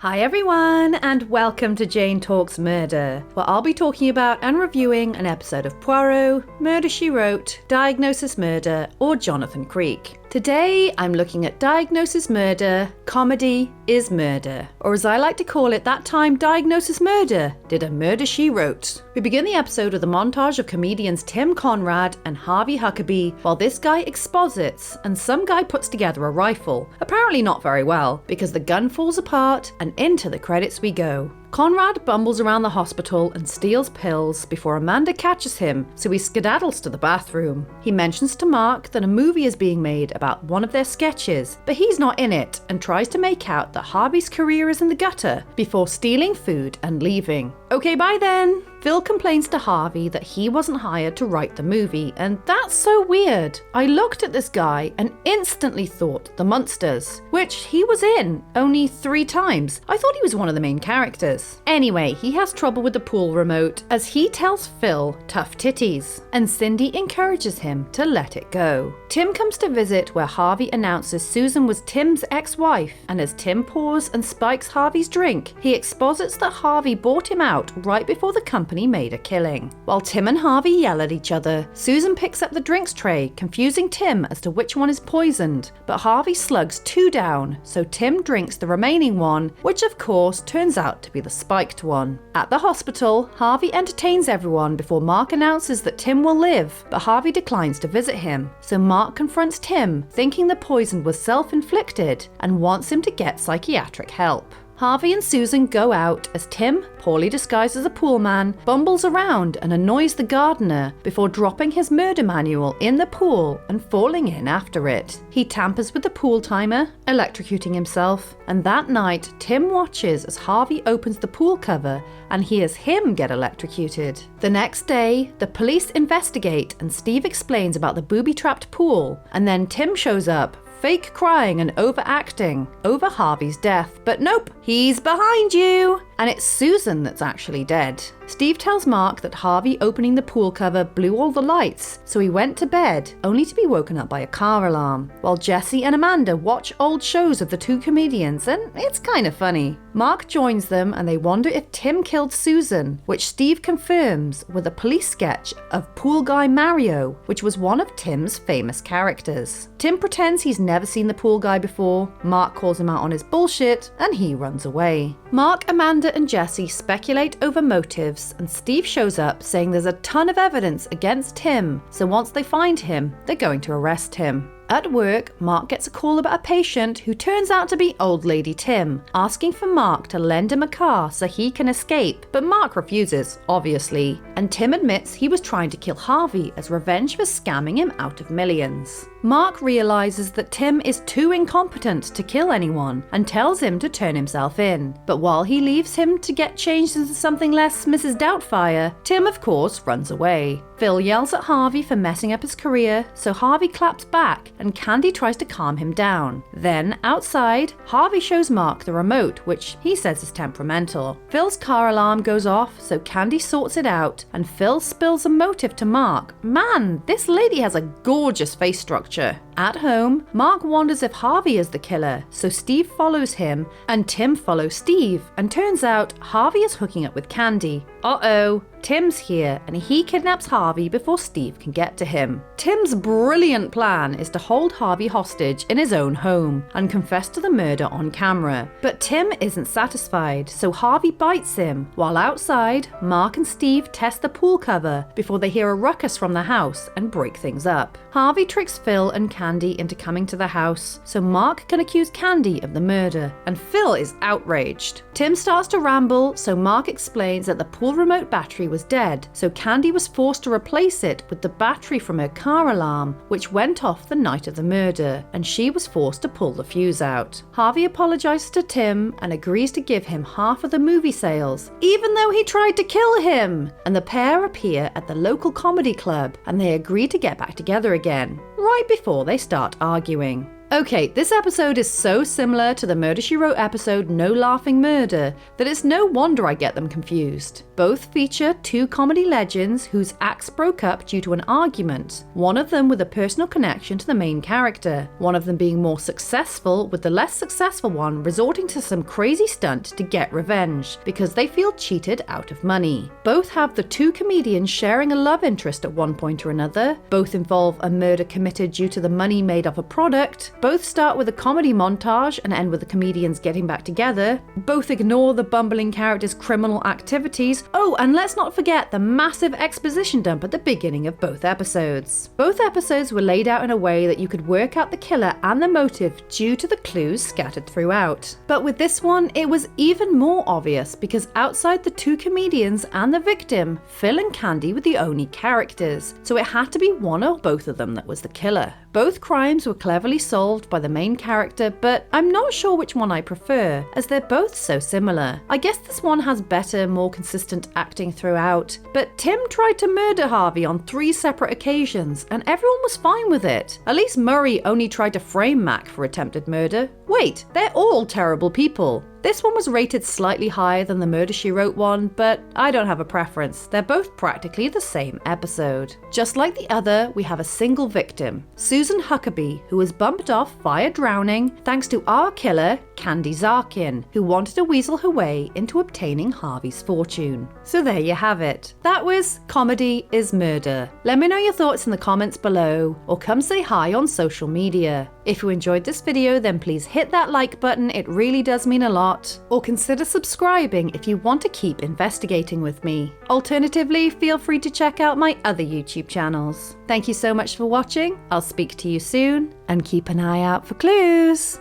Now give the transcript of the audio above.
Hi everyone, and welcome to Jane Talks Murder, where I'll be talking about and reviewing an episode of Poirot, Murder, She Wrote, Diagnosis Murder, or Jonathan Creek. Today, I'm looking at Diagnosis Murder, Comedy is Murder, or as I like to call it that time, Diagnosis Murder, Did a Murder She Wrote. We begin the episode with a montage of comedians Tim Conrad and Harvey Huckaby while this guy exposits and some guy puts together a rifle, apparently not very well, because the gun falls apart and into the credits we go. Conrad bumbles around the hospital and steals pills before Amanda catches him, so he skedaddles to the bathroom. He mentions to Mark that a movie is being made about one of their sketches, but he's not in it and tries to make out that Harvey's career is in the gutter before stealing food and leaving. Okay, bye then! Phil complains to Harvey that he wasn't hired to write the movie, and that's so weird. I looked at this guy and instantly thought The Munsters, which he was in only 3 times. I thought he was one of the main characters. Anyway, he has trouble with the pool remote as he tells Phil tough titties, and Cindy encourages him to let it go. Tim comes to visit where Harvey announces Susan was Tim's ex-wife, and as Tim pours and spikes Harvey's drink, he exposits that Harvey bought him out right before the company made a killing. While Tim and Harvey yell at each other, Susan picks up the drinks tray, confusing Tim as to which one is poisoned, but Harvey slugs 2 down, so Tim drinks the remaining one, which of course turns out to be the spiked one. At the hospital, Harvey entertains everyone before Mark announces that Tim will live, but Harvey declines to visit him, so Mark confronts Tim, thinking the poison was self-inflicted, and wants him to get psychiatric help. Harvey and Susan go out as Tim, poorly disguised as a pool man, bumbles around and annoys the gardener before dropping his murder manual in the pool and falling in after it. He tampers with the pool timer, electrocuting himself, and that night Tim watches as Harvey opens the pool cover and hears him get electrocuted. The next day, the police investigate and Steve explains about the booby-trapped pool, and then Tim shows up, fake crying and overacting over Harvey's death. But nope, he's behind you! And it's Susan that's actually dead. Steve tells Mark that Harvey opening the pool cover blew all the lights, so he went to bed, only to be woken up by a car alarm, while Jesse and Amanda watch old shows of the 2 comedians, and it's kind of funny. Mark joins them and they wonder if Tim killed Susan, which Steve confirms with a police sketch of Pool Guy Mario, which was one of Tim's famous characters. Tim pretends he's never seen the pool guy before, Mark calls him out on his bullshit, and he runs away. Mark, Amanda and Jesse speculate over motives, and Steve shows up saying there's a ton of evidence against Tim, so once they find him, they're going to arrest him. At work, Mark gets a call about a patient who turns out to be Old Lady Tim, asking for Mark to lend him a car so he can escape, but Mark refuses, obviously, and Tim admits he was trying to kill Harvey as revenge for scamming him out of millions. Mark realizes that Tim is too incompetent to kill anyone and tells him to turn himself in, but while he leaves him to get changed into something less Mrs. Doubtfire, Tim of course runs away. Phil yells at Harvey for messing up his career, so Harvey claps back and Candy tries to calm him down. Then, outside, Harvey shows Mark the remote, which he says is temperamental. Phil's car alarm goes off, so Candy sorts it out, and Phil spills a motive to Mark. Man, this lady has a gorgeous face structure. At home, Mark wonders if Harvey is the killer, so Steve follows him, and Tim follows Steve, and turns out Harvey is hooking up with Candy. Uh-oh, Tim's here, and he kidnaps Harvey before Steve can get to him. Tim's brilliant plan is to hold Harvey hostage in his own home and confess to the murder on camera. But Tim isn't satisfied, so Harvey bites him, while outside, Mark and Steve test the pool cover before they hear a ruckus from the house and break things up. Harvey tricks Phil and Candy into coming to the house, so Mark can accuse Candy of the murder, and Phil is outraged. Tim starts to ramble, so Mark explains that the pool remote battery was dead, so Candy was forced to replace it with the battery from her car alarm, which went off the night of the murder, and she was forced to pull the fuse out. Harvey apologizes to Tim and agrees to give him half of the movie sales, even though he tried to kill him, and the pair appear at the local comedy club, and they agree to get back together again, right before they start arguing. Okay, this episode is so similar to the Murder, She Wrote episode No Laughing Murder that it's no wonder I get them confused. Both feature two comedy legends whose acts broke up due to an argument, one of them with a personal connection to the main character, one of them being more successful with the less successful one resorting to some crazy stunt to get revenge because they feel cheated out of money. Both have the two comedians sharing a love interest at one point or another, both involve a murder committed due to the money made off a product, both start with a comedy montage and end with the comedians getting back together. Both ignore the bumbling character's criminal activities. Oh, and let's not forget the massive exposition dump at the beginning of both episodes. Both episodes were laid out in a way that you could work out the killer and the motive due to the clues scattered throughout. But with this one, it was even more obvious because outside the two comedians and the victim, Phil and Candy were the only characters, so it had to be one or both of them that was the killer. Both crimes were cleverly solved by the main character, but I'm not sure which one I prefer, as they're both so similar. I guess this one has better, more consistent acting throughout, but Tim tried to murder Harvey on 3 separate occasions, and everyone was fine with it. At least Murray only tried to frame Mac for attempted murder. Wait, they're all terrible people. This one was rated slightly higher than the Murder, She Wrote one, but I don't have a preference. They're both practically the same episode. Just like the other, we have a single victim, Susan Huckaby, who was bumped off via drowning thanks to our killer, Candy Zarkin, who wanted to weasel her way into obtaining Harvey's fortune. So there you have it. That was Comedy is Murder. Let me know your thoughts in the comments below, or come say hi on social media. If you enjoyed this video, then please hit that like button, it really does mean a lot. Or consider subscribing if you want to keep investigating with me. Alternatively, feel free to check out my other YouTube channels. Thank you so much for watching, I'll speak to you soon, and keep an eye out for clues!